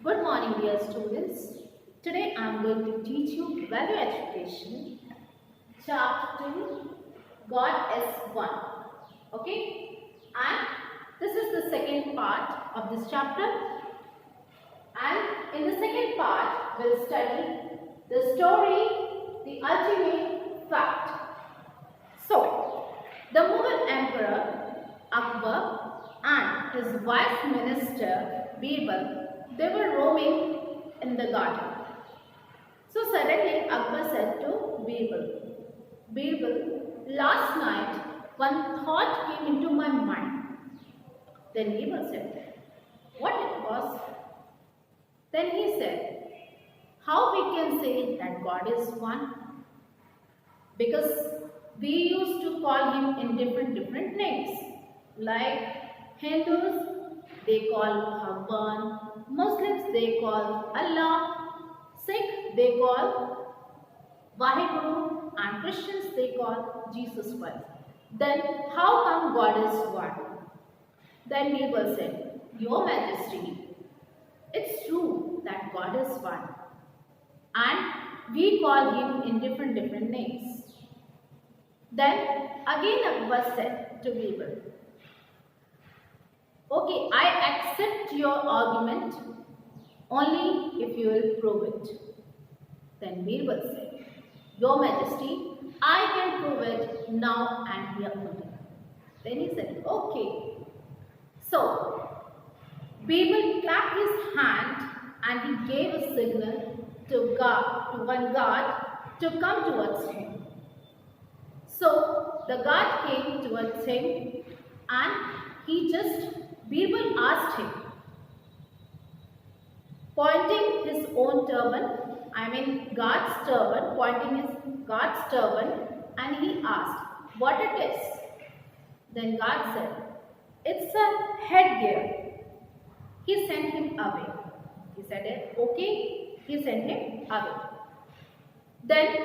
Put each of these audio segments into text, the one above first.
Good morning, dear students. Today I am going to teach you Value Education, Chapter 2, God is One. Okay? And this is the second part of this chapter. And in the second part, we'll study the story, the ultimate fact. So, the Mughal Emperor Akbar and his vice minister Birbal, they were roaming in the garden. So suddenly Akbar said to Birbal, Birbal, last night one thought came into my mind. Then Birbal said, what it was? Then he said, how we can say that God is one? Because we used to call him in different names. Like Hindus, they call Bhagwan, Muslims they call Allah, Sikh they call Vaheguru, and Christians they call Jesus Christ. Then how come God is one? Then Birbal said, Your Majesty, it's true that God is one, and we call him in different names. Then again Akbar said to Birbal, okay, I accept your argument only if you will prove it. Then Birbal said, Your Majesty, I can prove it now and here only. Then he said, okay. So, Birbal clapped his hand and he gave a signal to one guard to come towards him. So, the guard came towards him and Birbal asked him, pointing his own turban, guard's turban, pointing his guard's turban, and he asked, what it is? Then guard said, it's a headgear. He sent him away. He said, okay, he sent him away. Then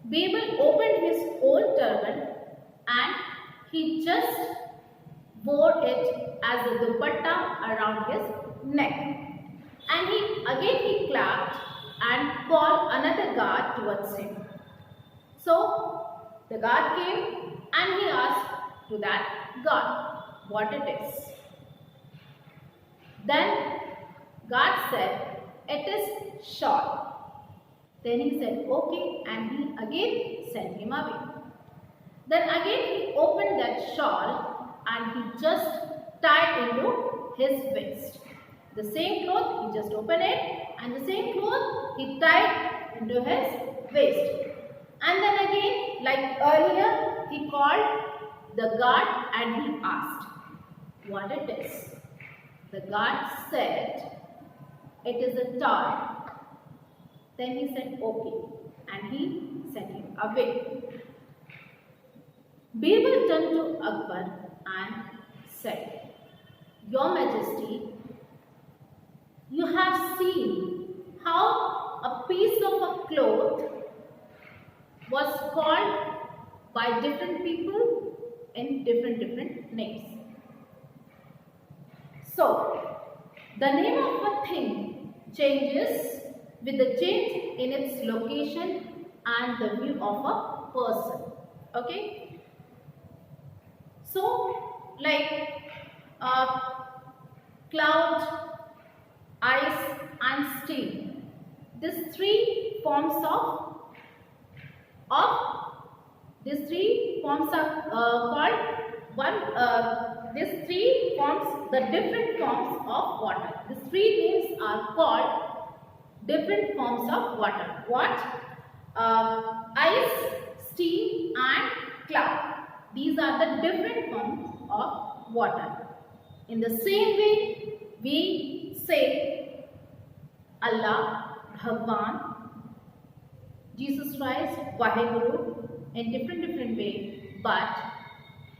Birbal opened his own turban and he just wore it as a dupatta around his neck. And he clapped and called another guard towards him. So the guard came and he asked to that guard what it is. Then guard said, it is shawl. Then he said, okay, and he again sent him away. Then again he opened that shawl and he just tied into his waist. The same cloth, he just opened it, and the same cloth he tied into his waist. And then again, like earlier, he called the guard and he asked what it is. The guard said, it is a toy. Then he said, okay, and he sent him away. Birbal turned to Akbar and said, Your Majesty, you have seen how a piece of a cloth was called by different people in different names. So, the name of a thing changes with the change in its location and the view of a person. Okay? So, like cloud, ice and steam. These three forms are called these three forms, the different forms of water. These three names are called different forms of water. What? Ice, steam and cloud. These are the different forms of water. In the same way, we say Allah, Bhagwan, Jesus Christ, Vaheguru in different way, but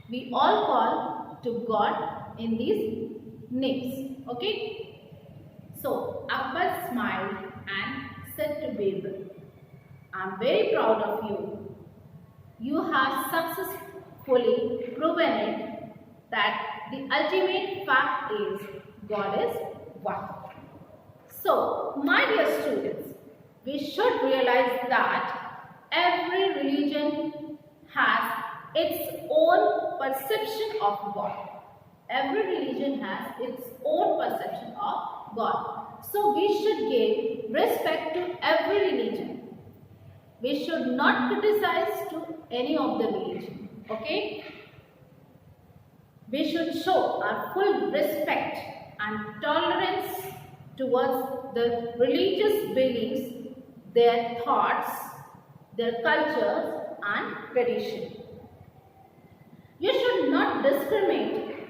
we all call to God in these names. Okay? So Akbar smiled and said to Birbal, I am very proud of you. You have successfully proven it that the ultimate fact is God is one. So, my dear students, we should realize that every religion has its own perception of God. Every religion has its own perception of God. So, we should give respect to every religion. We should not criticize to any of the religion. Okay? We should show our full respect and tolerance towards the religious beliefs, their thoughts, their cultures and tradition. You should not discriminate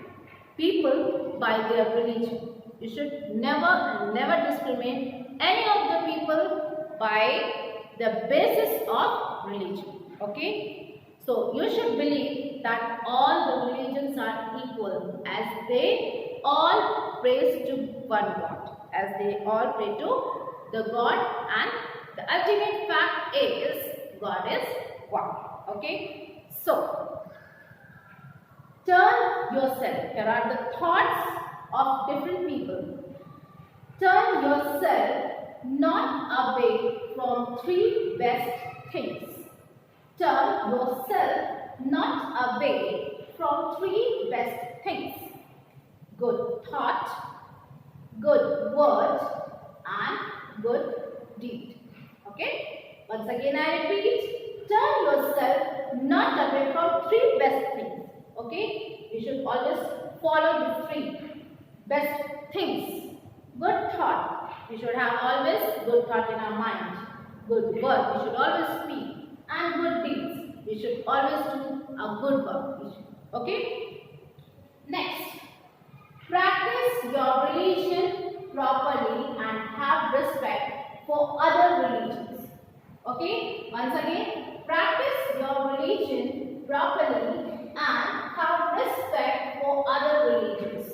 people by their religion. You should never discriminate any of the people by the basis of religion. Okay? So you should believe that all the religions are equal, as they all praise to one God, as they all pray to the God, and the ultimate fact is God is one. Okay? So turn yourself, here are the thoughts of different people. Turn yourself not away from three best things. Turn yourself not away from three best things: good thought, good word and good deed. Okay? Once again I repeat, turn yourself not away from three best things. Okay? You should always follow the three best things. Good thought. We should have always good thought in our mind. Good word. We should always speak. And good deeds. We should always do a good work. Okay? Next. Practice your religion properly and have respect for other religions. Okay? Once again, practice your religion properly and have respect for other religions.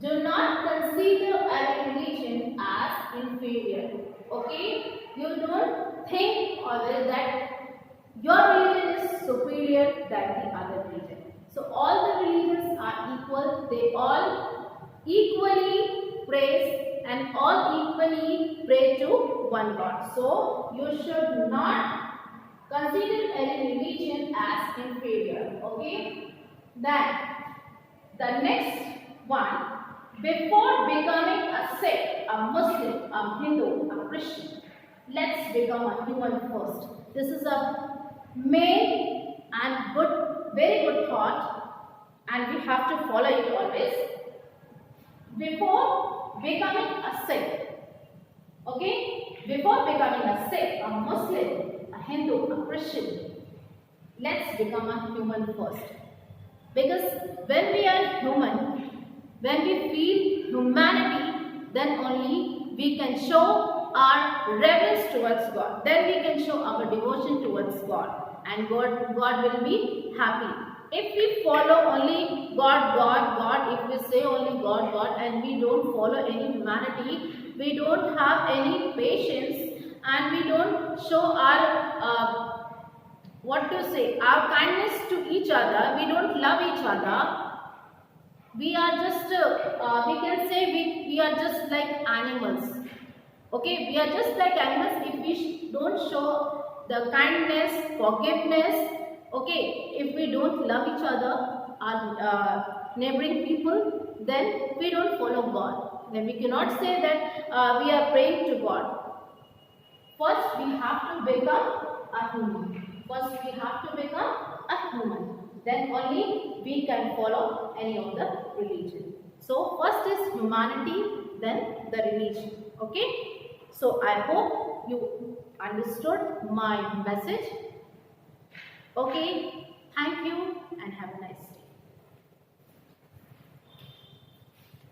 Do not consider any religion as inferior. Okay? You don't think always that your religion is superior than the other religion. So all the religions are equal. They all equally praise and all equally pray to one God. So you should not consider any religion as inferior. Okay? Then the next one. Before becoming a Sikh, a Muslim, a Hindu, a Christian, let's become a human first. This is a main and very good thought, and we have to follow it always. Before becoming a Sikh, okay? Before becoming a Sikh, a Muslim, a Hindu, a Christian, let's become a human first. Because when we are human, when we feel humanity, then only we can show our reverence towards God. Then we can show our devotion towards God. And God will be happy. If we follow only God, if we say only God, and we don't follow any humanity, we don't have any patience, and we don't show our, our kindness to each other, we don't love each other, we are just, we can say we are just like animals. Okay, we are just like animals if we don't show the kindness, forgiveness. Okay, if we don't love each other, our neighboring people, then we don't follow God. Then we cannot say that we are praying to God. First, we have to become a human. First, we have to become a human. Then only we can follow any of the religion. So first is humanity, then the religion. Okay? So I hope you understood my message. Okay? Thank you and have a nice day.